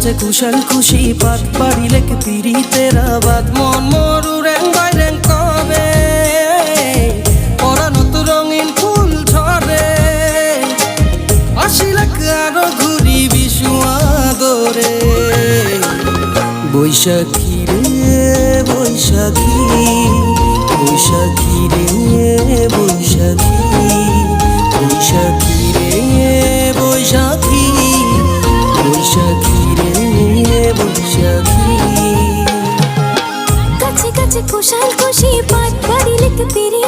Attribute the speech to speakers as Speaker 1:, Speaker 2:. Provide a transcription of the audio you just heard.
Speaker 1: কাছে কুশল খুশি পাত পাড়িলে পিরিতের আবাদ মন মরু রেং বাই রেং কবে পরানত রঙিন ফুল ঝরে আসিলে আরো ঘুরি বিশু আদরে বৈশাখী রে বৈশাখী বৈশাখী রে বৈশাখী বৈশাখী রে বৈশাখী বৈশাখী রে বৈশাখী
Speaker 2: কাছে কাছে কুশল খুশি পাত পাড়িলে পিরি